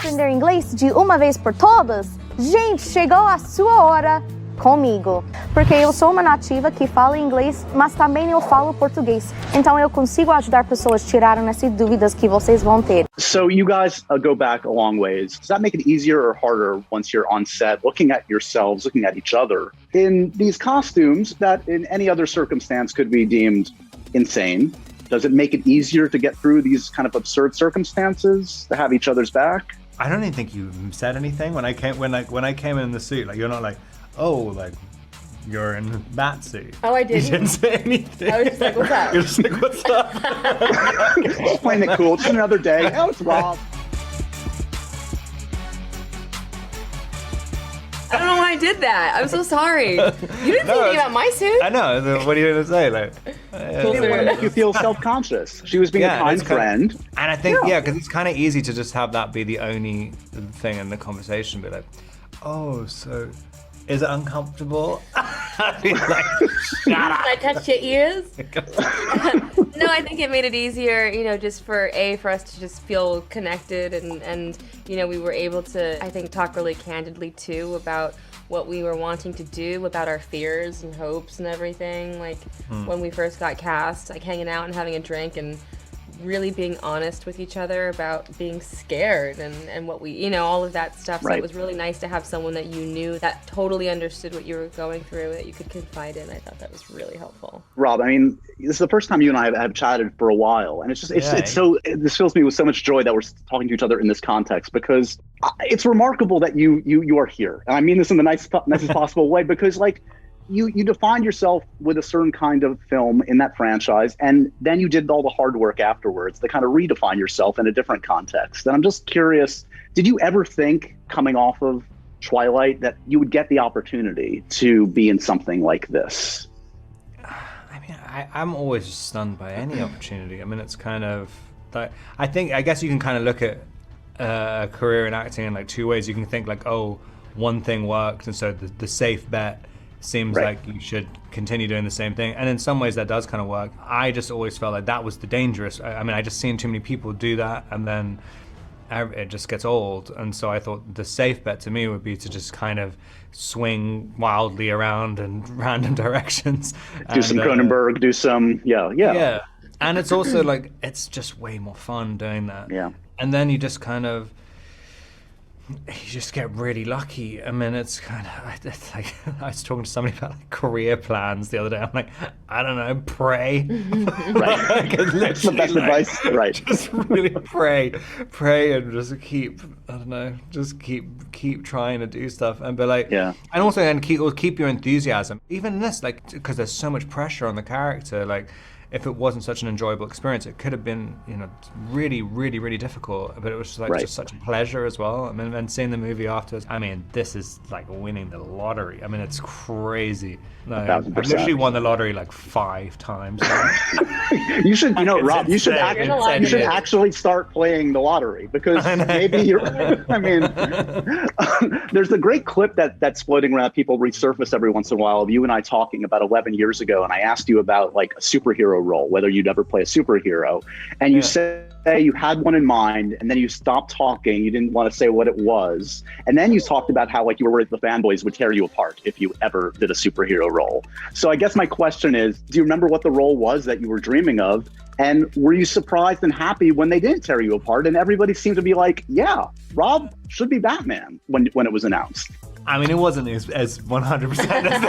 aprender inglês de uma vez por todas? Gente, chegou a sua hora comigo. Porque eu sou uma nativa que fala inglês, mas também eu falo português. Então eu consigo ajudar pessoas a tirarem essas dúvidas que vocês vão ter. So you guys go back a long ways. Does that make it easier or harder once you're on set, looking at yourselves, looking at each other in these costumes that in any other circumstance could be deemed insane? Does it make it easier to get through these kind of absurd circumstances, to have each other's back? I don't even think you said anything when I came in the suit. Like, you're not like, oh, like, you're in that suit. Oh, I didn't? You didn't say anything. I was just like, what's up? You're just like, what's up? Just playing it cool. Just another day. Oh, it's Rob. I don't know why I did that. I'm so sorry. You didn't say anything about my suit. I know. What are you going to say? Like, She didn't want to make you feel self-conscious. She was being a kind friend. And I think, because it's kind of easy to just have that be the only thing in the conversation. Be like, oh, so is it uncomfortable? Like, Can I touch your ears? No, I think it made it easier, just for us to just feel connected and we were able to, I think, talk really candidly too about what we were wanting to do, about our fears and hopes and everything. Like when we first got cast, like hanging out and having a drink and really being honest with each other about being scared and what we, all of that stuff. So Right. it was really nice to have someone that you knew that totally understood what you were going through, that you could confide in. I thought that was really helpful. Rob, I mean, this is the first time you and I have chatted for a while, and it's this fills me with so much joy that we're talking to each other in this context, because it's remarkable that you are here, and I mean this in the nicest possible way, because like you defined yourself with a certain kind of film in that franchise, and then you did all the hard work afterwards to kind of redefine yourself in a different context. And I'm just curious, did you ever think coming off of Twilight that you would get the opportunity to be in something like this? I mean, I'm always stunned by any opportunity. I mean, it's kind of like, I guess you can kind of look at a career in acting in like two ways. You can think like, oh, one thing worked, and so the safe bet seems like you should continue doing the same thing. And in some ways that does kind of work. I just always felt like that was the dangerous. I mean, I just seen too many people do that, and then it just gets old. And so I thought the safe bet to me would be to just kind of swing wildly around in random directions. Do some Cronenberg, do some, yeah. And it's also like, it's just way more fun doing that. Yeah. And then you just kind of, you just get really lucky. I mean, it's kind of, it's like, I was talking to somebody about like career plans the other day. I'm like, I don't know, pray. Right. That's the best advice. Right. Just really pray and just keep, I don't know, just keep trying to do stuff and be like, and also then keep your enthusiasm. Even in this, like, because there's so much pressure on the character, like, if it wasn't such an enjoyable experience, it could have been, really, really, really difficult. But it was just like just such a pleasure as well. I mean, and seeing the movie afterwards, I mean, this is like winning the lottery. I mean, it's crazy. Like, I've literally won the lottery like 5 times. You should, Rob, you should actually start playing the lottery, because maybe you're, I mean, there's a great clip that's floating around. People resurface every once in a while of you and I talking about 11 years ago. And I asked you about like a superhero role, whether you'd ever play a superhero. And you say you had one in mind, and then you stopped talking. You didn't want to say what it was. And then you talked about how like you were worried the fanboys would tear you apart if you ever did a superhero role. So I guess my question is, do you remember what the role was that you were dreaming of? And were you surprised and happy when they didn't tear you apart? And everybody seemed to be like, yeah, Rob should be Batman when it was announced. I mean, it wasn't as 100% as that. That's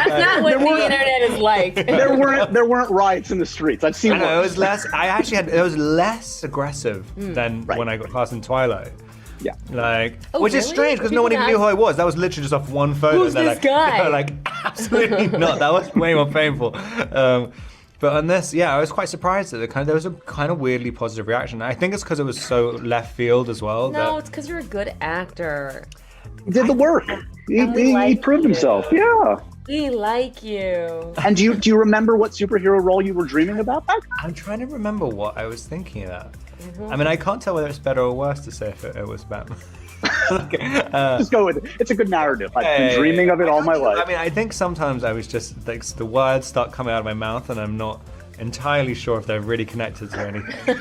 not what the internet is like. There weren't riots in the streets. I've seen. It was less. It was less aggressive than when I got cast in Twilight. Yeah. Like, which is strange because no one even knew who I was. That was literally just off one photo. Who's this guy? They're like, absolutely not. That was way more painful. But on this, I was quite surprised that there was a kind of weirdly positive reaction. I think it's because it was so left field as well. No, it's because you're a good actor. He did the work. He proved himself. Yeah. We like you. And do you remember what superhero role you were dreaming about back then? I'm trying to remember what I was thinking about. I mean, I can't tell whether it's better or worse to say if it was Batman. Just go with it. It's a good narrative. I've been dreaming of it all my life. I mean, I think sometimes I was just like the words start coming out of my mouth, and I'm not entirely sure if they're really connected to anything.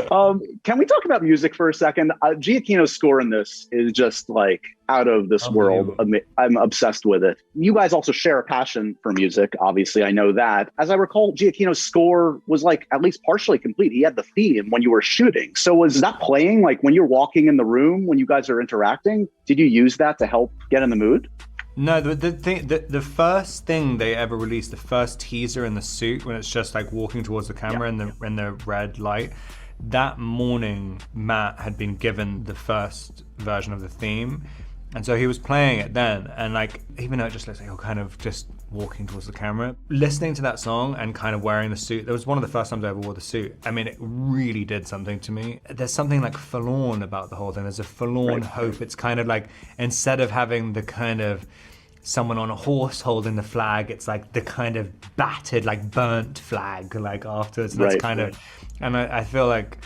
Can we talk about music for a second? Giacchino's score in this is just like out of this world. I'm obsessed with it. You guys also share a passion for music. Obviously, I know that. As I recall, Giacchino's score was like at least partially complete. He had the theme when you were shooting. So was that playing like when you're walking in the room, when you guys are interacting? Did you use that to help get in the mood? No, the first thing they ever released, the first teaser in the suit, when it's just like walking towards the camera in the red light, that morning Matt had been given the first version of the theme, and so he was playing it then, and like even though it just looks like you're kind of just walking towards the camera, listening to that song and kind of wearing the suit, that was one of the first times I ever wore the suit. I mean, it really did something to me. There's something like forlorn about the whole thing. There's a forlorn hope. It's kind of like, instead of having the kind of someone on a horse holding the flag, it's like the kind of battered, like burnt flag, like afterwards. That's kind of, and I feel like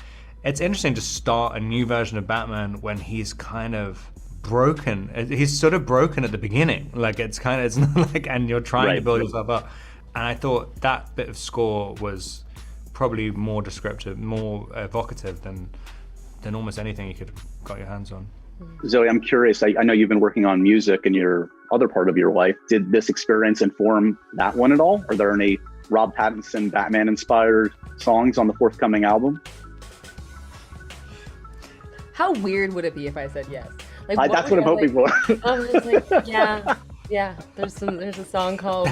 it's interesting to start a new version of Batman when he's kind of broken. He's sort of broken at the beginning. Like it's not like, and you're trying to build yourself up. And I thought that bit of score was probably more descriptive, more evocative than almost anything you could have got your hands on. Zoe, I'm curious. I know you've been working on music in your other part of your life. Did this experience inform that one at all? Are there any Rob Pattinson Batman-inspired songs on the forthcoming album? How weird would it be if I said yes? Like, that's what I'm hoping for. I'm just like, yeah. There's a song called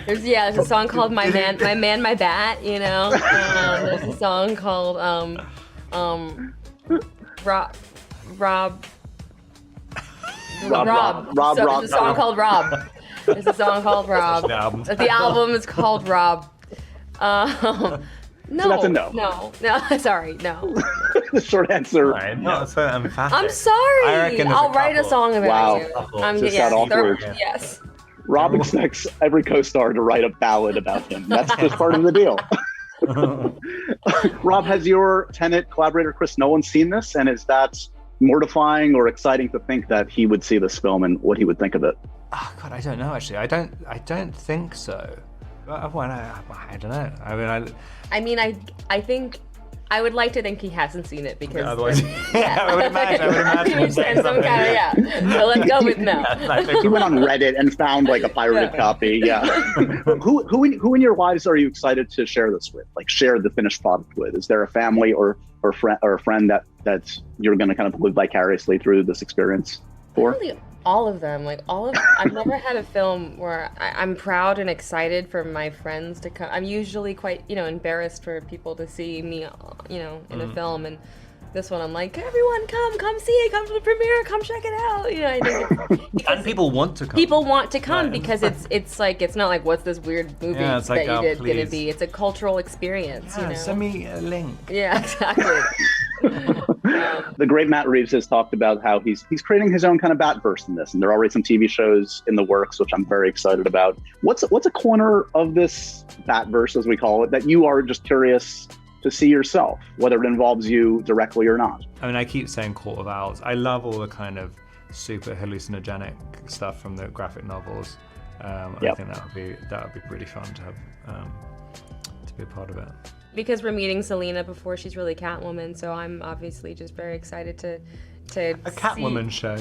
there's a song called My Man, My Bat. You know, there's a song called Rob. There's a song called Rob. There's a song called Rob. The album is called Rob. No, so that's a no. No, sorry, no. The short answer. No, so emphatic. I'm sorry. I'll write a song about you. That awkward. Yes. Rob expects every co-star to write a ballad about him. That's just part of the deal. Rob, has your Tenet collaborator Chris Nolan seen this, and is that mortifying or exciting to think that he would see this film and what he would think of it? Oh God, I don't know actually. I don't think so. I don't know. I think I would like to think he hasn't seen it because otherwise, I would imagine. So let's go with no. He went on Reddit and found like a pirated copy. Yeah. Who in your lives are you excited to share this with? Like share the finished product with? Is there a family or a friend that you're going to kind of live vicariously through this experience for? Really, all of them. I've never had a film where I'm proud and excited for my friends to come. I'm usually quite, embarrassed for people to see me, in a film. And this one, I'm like, everyone come see it, come to the premiere, come check it out. I think and people want to come. People want to come because it's like, it's not like, what's this weird movie that like, you did gonna be? It's a cultural experience. Send me a link. Yeah, exactly. The great Matt Reeves has talked about how he's creating his own kind of Batverse in this, and there are already some TV shows in the works, which I'm very excited about. What's a corner of this Batverse, as we call it, that you are just curious to see yourself, whether it involves you directly or not? I mean, I keep saying Court of Owls. I love all the kind of super hallucinogenic stuff from the graphic novels. I think that would be pretty fun to have to be a part of it. Because we're meeting Selena before she's really Catwoman, so I'm obviously just very excited to a Catwoman show.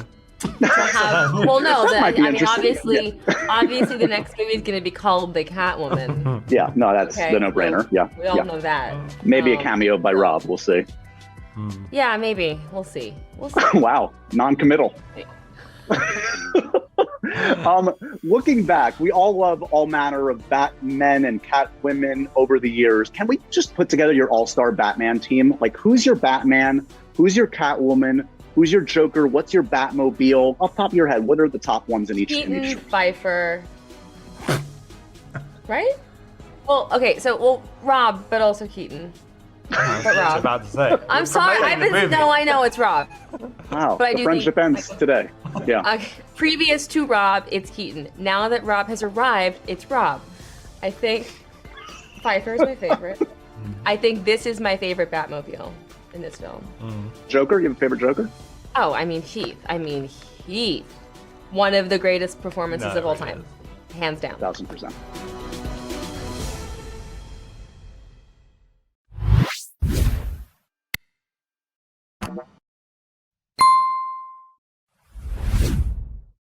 Obviously the next movie is going to be called The Catwoman. Yeah, no, that's the no-brainer. Yeah, we all know that. Maybe a cameo by Rob. We'll see. Yeah, maybe. We'll see. Wow, non-committal. Looking back, we all love all manner of Batmen and Catwomen over the years. Can we just put together your all-star Batman team? Like, who's your Batman? Who's your Catwoman? Who's your Joker? What's your Batmobile? Off the top of your head, what are the top ones in each? Keaton, Pfeiffer. Right? Well, okay, Rob, but also Keaton. But Rob. About to say. I'm sorry. I know it's Rob. Wow, but the friendship ends today. Yeah. Previous to Rob, it's Keaton. Now that Rob has arrived, it's Rob. I think Pfeiffer is my favorite. I think this is my favorite Batmobile in this film. Joker? You have a favorite Joker? Oh, Heath. Heath. One of the greatest performances of all time. Hands down. 1000%.